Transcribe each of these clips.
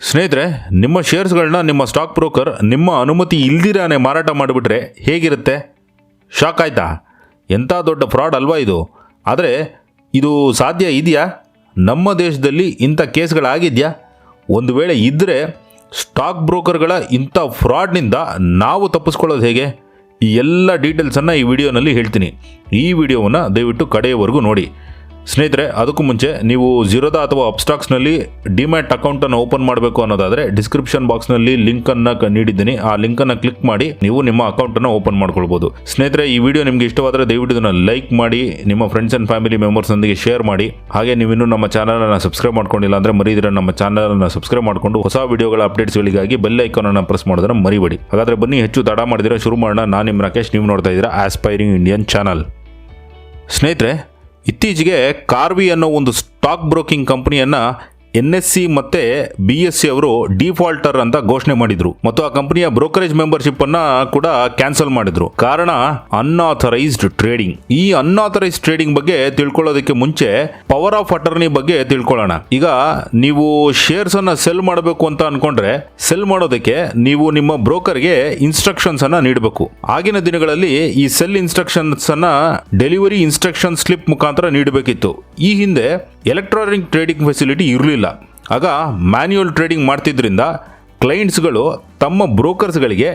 ಸ್ನೇಹಿತರೆ, ನಿಮ್ಮ ಶೇರ್ಸ್ಗಳನ್ನ ನಿಮ್ಮ ಸ್ಟಾಕ್ ಬ್ರೋಕರ್ ನಿಮ್ಮ ಅನುಮತಿ ಇಲ್ದಿರಾನೆ ಮಾರಾಟ ಮಾಡಿಬಿಟ್ರೆ ಹೇಗಿರುತ್ತೆ? ಶಾಕ್ ಆಯ್ತಾ? ಎಂಥ ದೊಡ್ಡ ಫ್ರಾಡ್ ಅಲ್ವಾ ಇದು? ಆದರೆ ಇದು ಸಾಧ್ಯ ಇದೆಯಾ? ನಮ್ಮ ದೇಶದಲ್ಲಿ ಇಂಥ ಕೇಸ್ಗಳಾಗಿದೆಯಾ? ಒಂದು ವೇಳೆ ಇದ್ದರೆ ಸ್ಟಾಕ್ ಬ್ರೋಕರ್ಗಳ ಇಂಥ ಫ್ರಾಡ್ನಿಂದ ನಾವು ತಪ್ಪಿಸ್ಕೊಳ್ಳೋದು ಹೇಗೆ? ಈ ಎಲ್ಲ ಡೀಟೇಲ್ಸನ್ನು ಈ ವಿಡಿಯೋನಲ್ಲಿ ಹೇಳ್ತೀನಿ. ಈ ವಿಡಿಯೋವನ್ನು ದಯವಿಟ್ಟು ಕಡೆಯವರೆಗೂ ನೋಡಿ. ಸ್ನೇಹಿತರೆ, ಅದಕ್ಕೂ ಮುಂಚೆ ನೀವು ಝೀರೋದಾ ಅಥವಾ ಅಪ್ಸ್ಟಾಕ್ಸ್ನಲ್ಲಿ ಡಿಮ್ಯಾಟ್ ಅಕೌಂಟನ್ನು ಓಪನ್ ಮಾಡಬೇಕು ಅನ್ನೋದಾದರೆ ಡಿಸ್ಕ್ರಿಪ್ಷನ್ ಬಾಕ್ಸ್ನಲ್ಲಿ ಲಿಂಕನ್ನು ನೀಡಿದ್ದೀನಿ. ಆ ಲಿಂಕನ್ನು ಕ್ಲಿಕ್ ಮಾಡಿ ನೀವು ನಿಮ್ಮ ಅಕೌಂಟನ್ನು ಓಪನ್ ಮಾಡ್ಕೊಳ್ಬೋದು. ಸ್ನೇಹಿತರೆ, ಈ ವಿಡಿಯೋ ನಿಮಗೆ ಇಷ್ಟವಾದರೆ ದಯವಿಟ್ಟು ಇದನ್ನು ಲೈಕ್ ಮಾಡಿ, ನಿಮ್ಮ ಫ್ರೆಂಡ್ಸ್ ಆ್ಯಂಡ್ ಫ್ಯಾಮಿಲಿ ಮೆಂಬರ್ಸ್ನೊಂದಿಗೆ ಶೇರ್ ಮಾಡಿ. ಹಾಗೆ ನೀವಿನ್ನೂ ನಮ್ಮ ಚಾನಲನ್ನು ಸಬ್ಸ್ಕ್ರೈಬ್ ಮಾಡ್ಕೊಂಡಿಲ್ಲ ಅಂದರೆ ಮರಿದಿರ ನಮ್ಮ ಚಾನಲನ್ನು ಸಬ್ಸ್ಕ್ರೈಬ್ ಮಾಡಿಕೊಂಡು ಹೊಸ ವಿಡಿಯೋಗಳ ಅಪ್ಡೇಟ್ಸ್ಗಳಿಗಾಗಿ ಬೆಲ್ ಐಕಾನನ್ನು ಪ್ರೆಸ್ ಮಾಡೋದನ್ನು ಮರಿಬೇಡಿ. ಹಾಗಾದರೆ ಬನ್ನಿ, ಹೆಚ್ಚು ತಡ ಮಾಡಿದಿರ ಶುರು ಮಾಡೋಣ. ನಾನು ನಿಮ್ಮ ರಾಕೇಶ್, ನೀವು ನೋಡ್ತಾ ಇದ್ದೀರಾ ಆಸ್ಪೈರಿಂಗ್ ಇಂಡಿಯನ್ ಚಾನಲ್. ಸ್ನೇಹಿತರೆ, ಇತ್ತೀಚೆಗೆ ಕಾರ್ವಿ ಅನ್ನೋ ಒಂದು ಸ್ಟಾಕ್ ಬ್ರೋಕಿಂಗ್ ಕಂಪನಿಯನ್ನು NSE ಮತ್ತು BSE ಅವರು ಡಿಫಾಲ್ಟರ್ ಅಂತ ಘೋಷಣೆ ಮಾಡಿದ್ರು ಮತ್ತು ಆ ಕಂಪನಿಯ ಬ್ರೋಕರೇಜ್ ಮೆಂಬರ್ಶಿಪ್ ಅನ್ನ ಕೂಡ ಕ್ಯಾನ್ಸಲ್ ಮಾಡಿದ್ರು. ಕಾರಣ ಅನ್ಆಥರೈಸ್ಡ್ ಟ್ರೇಡಿಂಗ್. ಈ ಅನ್ಆಥರೈಸ್ಡ್ ಟ್ರೇಡಿಂಗ್ ಬಗ್ಗೆ ತಿಳ್ಕೊಳ್ಳೋದಕ್ಕೆ ಮುಂಚೆ ಪವರ್ ಆಫ್ ಅಟರ್ನಿ ಬಗ್ಗೆ ತಿಳ್ಕೊಳ್ಳೋಣ. ಈಗ ನೀವು ಶೇರ್ಸ್ ಅನ್ನ ಸೆಲ್ ಮಾಡಬೇಕು ಅಂತ ಅನ್ಕೊಂಡ್ರೆ ಸೆಲ್ ಮಾಡೋದಕ್ಕೆ ನೀವು ನಿಮ್ಮ ಬ್ರೋಕರ್ಗೆ ಇನ್ಸ್ಟ್ರಕ್ಷನ್ಸ್ ಅನ್ನ ನೀಡಬೇಕು. ಆಗಿನ ದಿನಗಳಲ್ಲಿ ಈ ಸೆಲ್ ಇನ್ಸ್ಟ್ರಕ್ಷನ್ಸ್ ಅನ್ನ ಡೆಲಿವರಿ ಇನ್ಸ್ಟ್ರಕ್ಷನ್ ಸ್ಲಿಪ್ ಮುಖಾಂತರ ನೀಡಬೇಕಿತ್ತು. ಈ ಹಿಂದೆ ಎಲೆಕ್ಟ್ರಾನಿಕ್ ಟ್ರೇಡಿಂಗ್ ಫೆಸಿಲಿಟಿ ಇರಲಿಲ್ಲ. ಆಗ ಮ್ಯಾನ್ಯುಯಲ್ ಟ್ರೇಡಿಂಗ್ ಮಾಡ್ತಿದ್ರಿಂದ ಕ್ಲೈಂಟ್ಸ್ಗಳು ತಮ್ಮ ಬ್ರೋಕರ್ಸ್ಗಳಿಗೆ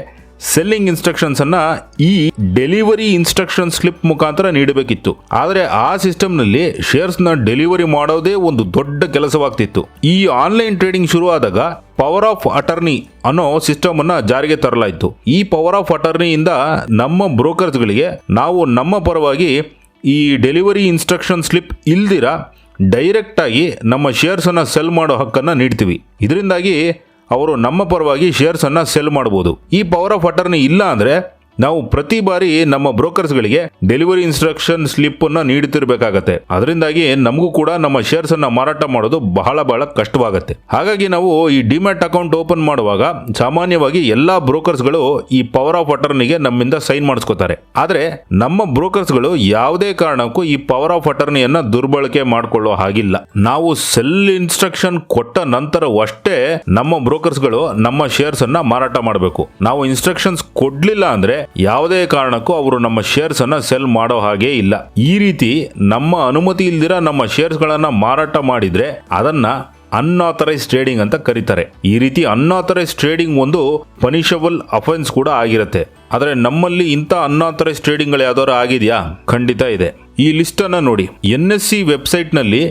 ಸೆಲ್ಲಿಂಗ್ ಇನ್ಸ್ಟ್ರಕ್ಷನ್ಸನ್ನು ಈ ಡೆಲಿವರಿ ಇನ್ಸ್ಟ್ರಕ್ಷನ್ ಸ್ಲಿಪ್ ಮುಖಾಂತರ ನೀಡಬೇಕಿತ್ತು. ಆದರೆ ಆ ಸಿಸ್ಟಮ್ನಲ್ಲಿ ಶೇರ್ಸ್ನ ಡೆಲಿವರಿ ಮಾಡೋದೇ ಒಂದು ದೊಡ್ಡ ಕೆಲಸವಾಗ್ತಿತ್ತು. ಈ ಆನ್ಲೈನ್ ಟ್ರೇಡಿಂಗ್ ಶುರುವಾದಾಗ ಪವರ್ ಆಫ್ ಅಟರ್ನಿ ಅನ್ನೋ ಸಿಸ್ಟಮ್ ಅನ್ನ ಜಾರಿಗೆ ತರಲಾಯಿತು. ಈ ಪವರ್ ಆಫ್ ಅಟರ್ನಿಯಿಂದ ನಮ್ಮ ಬ್ರೋಕರ್ಸ್ಗಳಿಗೆ ನಾವು ನಮ್ಮ ಪರವಾಗಿ ಈ ಡೆಲಿವರಿ ಇನ್ಸ್ಟ್ರಕ್ಷನ್ ಸ್ಲಿಪ್ ಇಲ್ದಿರ ಡೈರೆಕ್ಟ್ ಆಗಿ ನಮ್ಮ ಶೇರ್ಸ್ ಅನ್ನ ಸೆಲ್ ಮಾಡೋ ಹಕ್ಕನ್ನು ನೀಡ್ತೀವಿ. ಇದರಿಂದಾಗಿ ಅವರು ನಮ್ಮ ಪರವಾಗಿ ಶೇರ್ಸ್ ಅನ್ನ ಸೆಲ್ ಮಾಡಬಹುದು. ಈ ಪವರ್ ಆಫ್ ಅಟರ್ನಿ ಇಲ್ಲ ಅಂದ್ರೆ ನಾವು ಪ್ರತಿ ಬಾರಿ ನಮ್ಮ ಬ್ರೋಕರ್ಸ್ಗಳಿಗೆ ಡೆಲಿವರಿ ಇನ್ಸ್ಟ್ರಕ್ಷನ್ ಸ್ಲಿಪ್ ಅನ್ನ ನೀಡುತ್ತಿರಬೇಕಾಗತ್ತೆ. ಅದರಿಂದಾಗಿ ನಮಗೂ ಕೂಡ ನಮ್ಮ ಶೇರ್ಸ್ ಅನ್ನ ಮಾರಾಟ ಮಾಡೋದು ಬಹಳ ಕಷ್ಟವಾಗುತ್ತೆ. ಹಾಗಾಗಿ ನಾವು ಈ ಡಿಮ್ಯಾಟ್ ಅಕೌಂಟ್ ಓಪನ್ ಮಾಡುವಾಗ ಸಾಮಾನ್ಯವಾಗಿ ಎಲ್ಲಾ ಬ್ರೋಕರ್ಸ್ಗಳು ಈ ಪವರ್ ಆಫ್ ಅಟರ್ನಿಗೆ ನಮ್ಮಿಂದ ಸೈನ್ ಮಾಡಿಸ್ಕೋತಾರೆ. ಆದ್ರೆ ನಮ್ಮ ಬ್ರೋಕರ್ಸ್ಗಳು ಯಾವುದೇ ಕಾರಣಕ್ಕೂ ಈ ಪವರ್ ಆಫ್ ಅಟರ್ನಿಯನ್ನ ದುರ್ಬಳಕೆ ಮಾಡಿಕೊಳ್ಳೋ ಹಾಗಿಲ್ಲ. ನಾವು ಸೆಲ್ ಇನ್ಸ್ಟ್ರಕ್ಷನ್ ಕೊಟ್ಟ ನಂತರವಷ್ಟೇ ನಮ್ಮ ಬ್ರೋಕರ್ಸ್ಗಳು ನಮ್ಮ ಶೇರ್ಸ್ ಅನ್ನ ಮಾರಾಟ ಮಾಡಬೇಕು. ನಾವು ಇನ್ಸ್ಟ್ರಕ್ಷನ್ಸ್ ಕೊಡ್ಲಿಲ್ಲ ಅಂದ್ರೆ ಯಾವುದೇ ಕಾರಣಕ್ಕೂ ಅವರು ನಮ್ಮ ಶೇರ್ಸ್ ಅನ್ನ ಸೆಲ್ ಮಾಡೋ ಹಾಗೆ ಇಲ್ಲ. ಈ ರೀತಿ ನಮ್ಮ ಅನುಮತಿ ಇಲ್ದಿರ ನಮ್ಮ ಶೇರ್ಸ್ ಗಳನ್ನ ಮಾರಾಟ ಮಾಡಿದ್ರೆ ಅದನ್ನ ಅನ್ಆಥರೈಸ್ಡ್ ಟ್ರೇಡಿಂಗ್ ಅಂತ ಕರೀತಾರೆ. ಈ ರೀತಿ ಅನ್ಆಥರೈಸ್ಡ್ ಟ್ರೇಡಿಂಗ್ ಒಂದು ಪನಿಷಬಲ್ ಅಫೆನ್ಸ್ ಕೂಡ ಆಗಿರುತ್ತೆ. ಆದರೆ ನಮ್ಮಲ್ಲಿ ಇಂಥ ಅನ್ಆಥರೈಸ್ಡ್ ಟ್ರೇಡಿಂಗ್ ಗಳು ಯಾವ್ದಾದ್ರು ಆಗಿದೆಯಾ? ಖಂಡಿತ ಇದೆ. ಈ ಲಿಸ್ಟ್ ಅನ್ನ ನೋಡಿ. NSE ವೆಬ್ಸೈಟ್ ನಲ್ಲಿ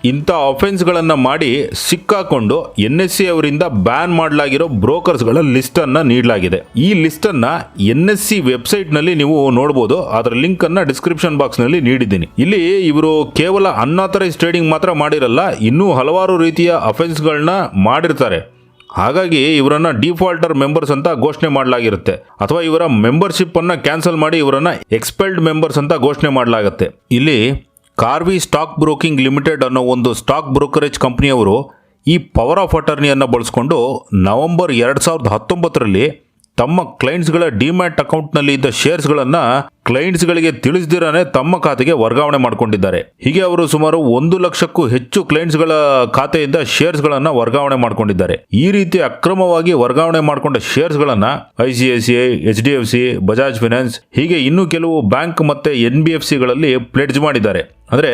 ಇಂಥ ಅಫೆನ್ಸ್ಗಳನ್ನು ಮಾಡಿ ಸಿಕ್ಕಾಕೊಂಡು NSE ಅವರಿಂದ ಬ್ಯಾನ್ ಮಾಡಲಾಗಿರೋ ಬ್ರೋಕರ್ಸ್ಗಳ ಲಿಸ್ಟ್ ಅನ್ನ ನೀಡಲಾಗಿದೆ. ಈ ಲಿಸ್ಟ್ ಅನ್ನ NSE ವೆಬ್ಸೈಟ್ ನಲ್ಲಿ ನೀವು ನೋಡಬಹುದು. ಅದರ ಲಿಂಕ್ ಅನ್ನ ಡಿಸ್ಕ್ರಿಪ್ಷನ್ ಬಾಕ್ಸ್ ನಲ್ಲಿ ನೀಡಿದ್ದೀನಿ. ಇಲ್ಲಿ ಇವರು ಕೇವಲ ಅನ್ಆಥರೈಸ್ಡ್ ಟ್ರೇಡಿಂಗ್ ಮಾತ್ರ ಮಾಡಿರಲ್ಲ, ಇನ್ನೂ ಹಲವಾರು ರೀತಿಯ ಅಫೆನ್ಸ್ಗಳನ್ನ ಮಾಡಿರ್ತಾರೆ. ಹಾಗಾಗಿ ಇವರನ್ನ ಡಿಫಾಲ್ಟರ್ ಮೆಂಬರ್ಸ್ ಅಂತ ಘೋಷಣೆ ಮಾಡಲಾಗಿರುತ್ತೆ, ಅಥವಾ ಇವರ ಮೆಂಬರ್ಶಿಪ್ ಅನ್ನ ಕ್ಯಾನ್ಸಲ್ ಮಾಡಿ ಇವರನ್ನ ಎಕ್ಸ್ಪೆಲ್ಡ್ ಮೆಂಬರ್ಸ್ ಅಂತ ಘೋಷಣೆ ಮಾಡಲಾಗುತ್ತೆ. ಇಲ್ಲಿ ಕಾರ್ವಿ ಸ್ಟಾಕ್ ಬ್ರೋಕಿಂಗ್ ಲಿಮಿಟೆಡ್ ಅನ್ನೋ ಒಂದು ಸ್ಟಾಕ್ ಬ್ರೋಕರೇಜ್ ಕಂಪನಿಯವರು ಈ ಪವರ್ ಆಫ್ ಅಟರ್ನಿಯನ್ನು ಬಳಸಿಕೊಂಡು ನವೆಂಬರ್ 2019ರಲ್ಲಿ ತಮ್ಮ ಕ್ಲೈಂಟ್ಸ್ಗಳ ಡಿಮ್ಯಾಟ್ ಅಕೌಂಟ್ನಲ್ಲಿ ಇದ್ದ ಶೇರ್ಸ್ಗಳನ್ನು ಕ್ಲೈಂಟ್ಸ್ಗಳಿಗೆ ತಿಳಿಸದಿರಾನೆ ತಮ್ಮ ಖಾತೆಗೆ ವರ್ಗಾವಣೆ ಮಾಡಿಕೊಂಡಿದ್ದಾರೆ. ಹೀಗೆ ಅವರು ಸುಮಾರು 1 ಲಕ್ಷಕ್ಕೂ ಹೆಚ್ಚು ಕ್ಲೈಂಟ್ಸ್ಗಳ ಖಾತೆಯಿಂದ ಶೇರ್ಸ್ಗಳನ್ನು ವರ್ಗಾವಣೆ ಮಾಡಿಕೊಂಡಿದ್ದಾರೆ. ಈ ರೀತಿ ಅಕ್ರಮವಾಗಿ ವರ್ಗಾವಣೆ ಮಾಡಿಕೊಂಡ ಶೇರ್ಸ್ಗಳನ್ನು ICICI, HDFC, ಬಜಾಜ್ ಫೈನಾನ್ಸ್ ಹೀಗೆ ಇನ್ನೂ ಕೆಲವು ಬ್ಯಾಂಕ್ ಮತ್ತೆ NBFCಗಳಲ್ಲಿ ಪ್ಲೆಡ್ಜ್ ಮಾಡಿದ್ದಾರೆ, ಅಂದರೆ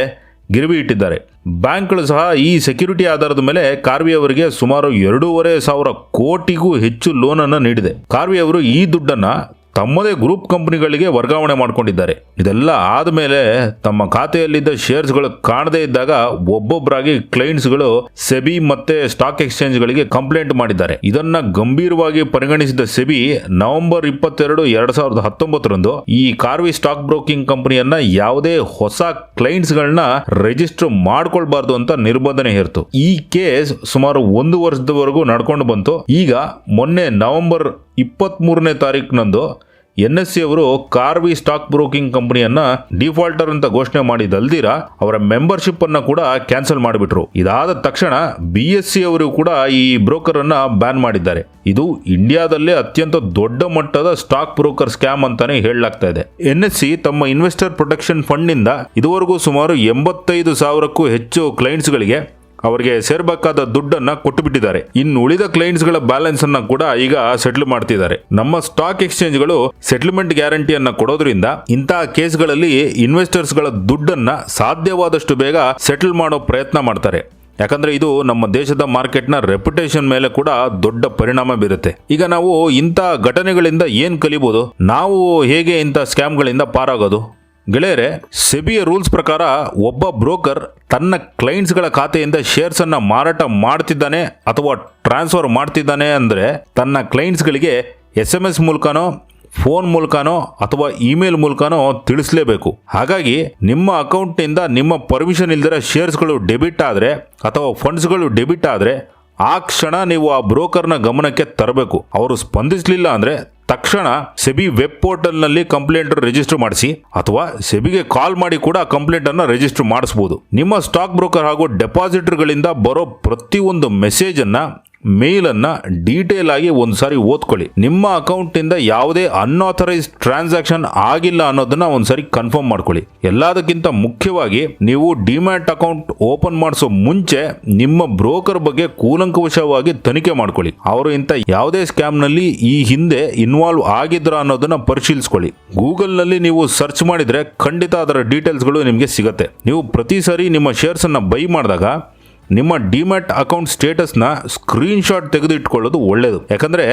ಗಿರವಿ ಇಟ್ಟಿದ್ದಾರೆ. ಬ್ಯಾಂಕ್ಗಳು ಸಹ ಈ ಸೆಕ್ಯೂರಿಟಿ ಆಧಾರದ ಮೇಲೆ ಕಾರ್ವಿ ಅವರಿಗೆ ಸುಮಾರು 2,500 ಕೋಟಿಗೂ ಹೆಚ್ಚು ಲೋನ್ ಅನ್ನು ನೀಡಿದೆ. ಕಾರ್ವಿ ಅವರು ಈ ದುಡ್ಡನ್ನ ತಮ್ಮದೇ ಗ್ರೂಪ್ ಕಂಪನಿಗಳಿಗೆ ವರ್ಗಾವಣೆ ಮಾಡಿಕೊಂಡಿದ್ದಾರೆ. ಇದೆಲ್ಲ ಆದಮೇಲೆ ತಮ್ಮ ಖಾತೆಯಲ್ಲಿದ್ದ ಶೇರ್ಸ್ಗಳು ಕಾಣದೇ ಇದ್ದಾಗ ಒಬ್ಬೊಬ್ಬರಾಗಿ ಕ್ಲೈಂಟ್ಸ್ಗಳು SEBI ಮತ್ತೆ ಸ್ಟಾಕ್ ಎಕ್ಸ್ಚೇಂಜ್ಗಳಿಗೆ ಕಂಪ್ಲೇಂಟ್ ಮಾಡಿದ್ದಾರೆ. ಇದನ್ನ ಗಂಭೀರವಾಗಿ ಪರಿಗಣಿಸಿದ SEBI ನವೆಂಬರ್ 22, 2019ರಂದು ಈ ಕಾರ್ವಿ ಸ್ಟಾಕ್ ಬ್ರೋಕಿಂಗ್ ಕಂಪನಿಯನ್ನ ಯಾವುದೇ ಹೊಸ ಕ್ಲೈಂಟ್ಸ್ಗಳನ್ನ ರಿಜಿಸ್ಟರ್ ಮಾಡ್ಕೊಳ್ಬಾರ್ದು ಅಂತ ನಿರ್ಬಂಧನೆ ಹೇರ್ತು. ಈ ಕೇಸ್ ಸುಮಾರು 1 ವರ್ಷದವರೆಗೂ ನಡ್ಕೊಂಡು ಬಂತು. ಈಗ ಮೊನ್ನೆ ನವೆಂಬರ್ 23ನೇ ತಾರೀಕಿನಂದು NSE ಅವರು ಕಾರ್ವಿ ಸ್ಟಾಕ್ ಬ್ರೋಕಿಂಗ್ ಕಂಪನಿಯನ್ನ ಡಿಫಾಲ್ಟರ್ ಅಂತ ಘೋಷಣೆ ಮಾಡಿದಲ್ದಿರ ಅವರ ಮೆಂಬರ್ಶಿಪ್ ಅನ್ನ ಕೂಡ ಕ್ಯಾನ್ಸಲ್ ಮಾಡಿಬಿಟ್ರು. ಇದಾದ ತಕ್ಷಣ BSE ಅವರು ಕೂಡ ಈ ಬ್ರೋಕರ್ ಅನ್ನ ಬ್ಯಾನ್ ಮಾಡಿದ್ದಾರೆ. ಇದು ಇಂಡಿಯಾದಲ್ಲೇ ಅತ್ಯಂತ ದೊಡ್ಡ ಮಟ್ಟದ ಸ್ಟಾಕ್ ಬ್ರೋಕರ್ ಸ್ಕ್ಯಾಮ್ ಅಂತಾನೆ ಹೇಳಲಾಗ್ತಾ ಇದೆ. NSE ತಮ್ಮ ಇನ್ವೆಸ್ಟರ್ ಪ್ರೊಟೆಕ್ಷನ್ ಫಂಡ್ ನಿಂದ ಇದುವರೆಗೂ ಸುಮಾರು 85,000ಕ್ಕೂ ಹೆಚ್ಚು ಕ್ಲೈಂಟ್ಸ್ಗಳಿಗೆ ಅವರಿಗೆ ಸೇರ್ಬೇಕಾದ ದುಡ್ಡನ್ನ ಕೊಟ್ಟು ಬಿಟ್ಟಿದ್ದಾರೆ. ಇನ್ನು ಉಳಿದ ಕ್ಲೈಂಟ್ಸ್ ಗಳ ಬ್ಯಾಲೆನ್ಸ್ ಅನ್ನ ಕೂಡ ಈಗ ಸೆಟ್ಲ್ ಮಾಡ್ತಿದ್ದಾರೆ. ನಮ್ಮ ಸ್ಟಾಕ್ ಎಕ್ಸ್ಚೇಂಜ್ಗಳು ಸೆಟಲ್ಮೆಂಟ್ ಗ್ಯಾರಂಟಿಯನ್ನ ಕೊಡೋದ್ರಿಂದ ಇಂತಹ ಕೇಸ್ಗಳಲ್ಲಿ ಇನ್ವೆಸ್ಟರ್ಸ್ ಗಳ ದುಡ್ಡನ್ನ ಸಾಧ್ಯವಾದಷ್ಟು ಬೇಗ ಸೆಟಲ್ ಮಾಡೋ ಪ್ರಯತ್ನ ಮಾಡ್ತಾರೆ. ಯಾಕಂದ್ರೆ ಇದು ನಮ್ಮ ದೇಶದ ಮಾರ್ಕೆಟ್ನ ರೆಪ್ಯುಟೇಷನ್ ಮೇಲೆ ಕೂಡ ದೊಡ್ಡ ಪರಿಣಾಮ ಬೀರುತ್ತೆ. ಈಗ ನಾವು ಇಂಥ ಘಟನೆಗಳಿಂದ ಏನ್ ಕಲಿಬಹುದು, ನಾವು ಹೇಗೆ ಇಂಥ ಸ್ಕ್ಯಾಮ್ಗಳಿಂದ ಪಾರಾಗೋದು? ಗೆಳೆಯರೆ, ಸೆಬಿಯ ರೂಲ್ಸ್ ಪ್ರಕಾರ ಒಬ್ಬ ಬ್ರೋಕರ್ ತನ್ನ ಕ್ಲೈಂಟ್ಸ್ಗಳ ಖಾತೆಯಿಂದ ಶೇರ್ಸ್ ಅನ್ನ ಮಾರಾಟ ಮಾಡ್ತಿದ್ದಾನೆ ಅಥವಾ ಟ್ರಾನ್ಸ್ಫರ್ ಮಾಡ್ತಿದ್ದಾನೆ ಅಂದ್ರೆ ತನ್ನ ಕ್ಲೈಂಟ್ಸ್ಗಳಿಗೆ SMS ಮೂಲಕನೋ, ಫೋನ್ ಮೂಲಕನೋ ಅಥವಾ ಇಮೇಲ್ ಮೂಲಕನೋ ತಿಳಿಸಲೇಬೇಕು. ಹಾಗಾಗಿ ನಿಮ್ಮ ಅಕೌಂಟ್ನಿಂದ ನಿಮ್ಮ ಪರ್ಮಿಷನ್ ಇಲ್ದಿರೋ ಶೇರ್ಸ್ಗಳು ಡೆಬಿಟ್ ಆದರೆ ಅಥವಾ ಫಂಡ್ಸ್ಗಳು ಡೆಬಿಟ್ ಆದರೆ ಆ ಕ್ಷಣ ನೀವು ಆ ಬ್ರೋಕರ್ನ ಗಮನಕ್ಕೆ ತರಬೇಕು. ಅವರು ಸ್ಪಂದಿಸಲಿಲ್ಲ ಅಂದ್ರೆ ತಕ್ಷಣ ಸೆಬಿ ವೆಬ್ ಪೋರ್ಟಲ್ನಲ್ಲಿ ಕಂಪ್ಲೇಂಟ್ ರಿಜಿಸ್ಟರ್ ಮಾಡಿಸಿ ಅಥವಾ ಸೆಬಿಗೆ ಕಾಲ್ ಮಾಡಿ ಕೂಡ ಕಂಪ್ಲೇಂಟ್ ಅನ್ನು ರಿಜಿಸ್ಟರ್ ಮಾಡಿಸಬಹುದು. ನಿಮ್ಮ ಸ್ಟಾಕ್ ಬ್ರೋಕರ್ ಹಾಗೂ ಡೆಪಾಸಿಟರ್ಗಳಿಂದ ಬರೋ ಪ್ರತಿಯೊಂದು ಮೆಸೇಜ್ ಅನ್ನ, ಮೇಲ್ ಅನ್ನ ಡೀಟೇಲ್ ಆಗಿ ಒಂದ್ಸಾರಿ ಓದ್ಕೊಳ್ಳಿ. ನಿಮ್ಮ ಅಕೌಂಟ್ ಇಂದ ಯಾವುದೇ ಅನ್ಆಥರೈಸ್ಡ್ ಟ್ರಾನ್ಸಾಕ್ಷನ್ ಆಗಿಲ್ಲ ಅನ್ನೋದನ್ನ ಒಂದ್ಸಾರಿ ಕನ್ಫರ್ಮ್ ಮಾಡ್ಕೊಳ್ಳಿ. ಎಲ್ಲದಕ್ಕಿಂತ ಮುಖ್ಯವಾಗಿ ನೀವು ಡಿಮ್ಯಾಟ್ ಅಕೌಂಟ್ ಓಪನ್ ಮಾಡಿಸೋ ಮುಂಚೆ ನಿಮ್ಮ ಬ್ರೋಕರ್ ಬಗ್ಗೆ ಕೂಲಂಕುಷವಾಗಿ ತನಿಖೆ ಮಾಡ್ಕೊಳ್ಳಿ. ಅವರು ಇಂಥ ಯಾವುದೇ ಸ್ಕ್ಯಾಮ್ ನಲ್ಲಿ ಈ ಹಿಂದೆ ಇನ್ವಾಲ್ವ್ ಆಗಿದ್ರ ಅನ್ನೋದನ್ನ ಪರಿಶೀಲಿಸ್ಕೊಳ್ಳಿ. ಗೂಗಲ್ ನಲ್ಲಿ ನೀವು ಸರ್ಚ್ ಮಾಡಿದ್ರೆ ಖಂಡಿತ ಅದರ ಡೀಟೇಲ್ಸ್ ಗಳು ನಿಮಗೆ ಸಿಗುತ್ತೆ. ನೀವು ಪ್ರತಿ ಸಾರಿ ನಿಮ್ಮ ಶೇರ್ಸ್ ಅನ್ನ ಬೈ ಮಾಡಿದಾಗ ನಿಮ್ಮ ಡಿಮ್ಯಾಟ್ ಅಕೌಂಟ್ ಸ್ಟೇಟಸ್ನ ಸ್ಕ್ರೀನ್ ಶಾಟ್ ತೆಗೆದಿಟ್ಕೊಳ್ಳೋದು ಒಳ್ಳೆಯದು. ಯಾಕಂದರೆ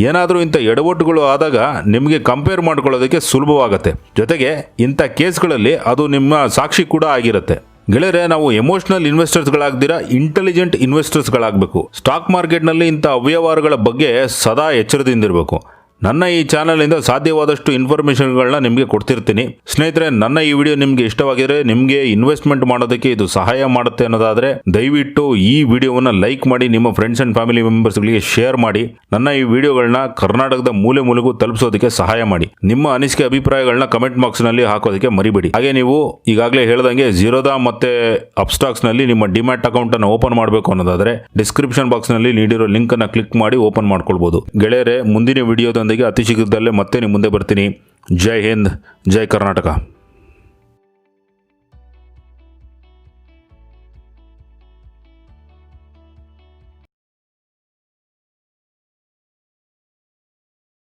ಏನಾದರೂ ಇಂಥ ಎಡವಟ್ಟುಗಳು ಆದಾಗ ನಿಮಗೆ ಕಂಪೇರ್ ಮಾಡ್ಕೊಳ್ಳೋದಕ್ಕೆ ಸುಲಭವಾಗುತ್ತೆ. ಜೊತೆಗೆ ಇಂಥ ಕೇಸ್ಗಳಲ್ಲಿ ಅದು ನಿಮ್ಮ ಸಾಕ್ಷಿ ಕೂಡ ಆಗಿರುತ್ತೆ. ಗೆಳೆಯರೆ, ನಾವು ಎಮೋಷನಲ್ ಇನ್ವೆಸ್ಟರ್ಸ್ಗಳಾಗ್ದಿರಾ ಇಂಟೆಲಿಜೆಂಟ್ ಇನ್ವೆಸ್ಟರ್ಸ್ಗಳಾಗಬೇಕು. ಸ್ಟಾಕ್ ಮಾರ್ಕೆಟ್ನಲ್ಲಿ ಇಂಥ ಅವ್ಯವಹಾರಗಳ ಬಗ್ಗೆ ಸದಾ ಎಚ್ಚರದಿಂದಿರಬೇಕು. ನನ್ನ ಈ ಚಾನಲಿಂದ ಸಾಧ್ಯವಾದಷ್ಟು ಇನ್ಫಾರ್ಮೇಷನ್ಗಳನ್ನ ನಿಮಗೆ ಕೊಡ್ತಿರ್ತೀನಿ. ಸ್ನೇಹಿತರೆ, ನನ್ನ ಈ ವಿಡಿಯೋ ನಿಮಗೆ ಇಷ್ಟವಾಗಿದ್ರೆ, ನಿಮಗೆ ಇನ್ವೆಸ್ಟ್ಮೆಂಟ್ ಮಾಡೋದಕ್ಕೆ ಇದು ಸಹಾಯ ಮಾಡುತ್ತೆ ಅನ್ನೋದಾದರೆ ದಯವಿಟ್ಟು ಈ ವಿಡಿಯೋವನ್ನು ಲೈಕ್ ಮಾಡಿ, ನಿಮ್ಮ ಫ್ರೆಂಡ್ಸ್ ಆ್ಯಂಡ್ ಫ್ಯಾಮಿಲಿ ಮೆಂಬರ್ಸ್ಗಳಿಗೆ ಶೇರ್ ಮಾಡಿ. ನನ್ನ ಈ ವಿಡಿಯೋಗಳನ್ನ ಕರ್ನಾಟಕದ ಮೂಲೆ ಮೂಲೆಗೂ ತಲುಪಿಸೋದಕ್ಕೆ ಸಹಾಯ ಮಾಡಿ. ನಿಮ್ಮ ಅನಿಸಿಕೆ ಅಭಿಪ್ರಾಯಗಳನ್ನ ಕಮೆಂಟ್ ಬಾಕ್ಸ್ನಲ್ಲಿ ಹಾಕೋದಕ್ಕೆ ಮರಿಬೇಡಿ. ಹಾಗೆ ನೀವು ಈಗಾಗಲೇ ಹೇಳ್ದಂಗೆ ಝೀರೋದಾ ಮತ್ತೆ ಅಪ್ಸ್ಟಾಕ್ಸ್ನಲ್ಲಿ ನಿಮ್ಮ ಡಿಮ್ಯಾಟ್ ಅಕೌಂಟನ್ನು ಓಪನ್ ಮಾಡಬೇಕು ಅನ್ನೋದಾದರೆ ಡಿಸ್ಕ್ರಿಪ್ಷನ್ ಬಾಕ್ಸ್ನಲ್ಲಿ ನೀಡಿರೋ ಲಿಂಕನ್ನು ಕ್ಲಿಕ್ ಮಾಡಿ ಓಪನ್ ಮಾಡ್ಕೊಳ್ಬೋದು. ಗೆಳೆಯರೆ, ಮುಂದಿನ ವಿಡಿಯೋದ ಅತಿ ಶೀಘ್ರದಲ್ಲೇ ಮತ್ತೆ ನಿಮ್ಮ ಮುಂದೆ ಬರ್ತೀನಿ. ಜೈ ಹಿಂದ್, ಜೈ ಕರ್ನಾಟಕ.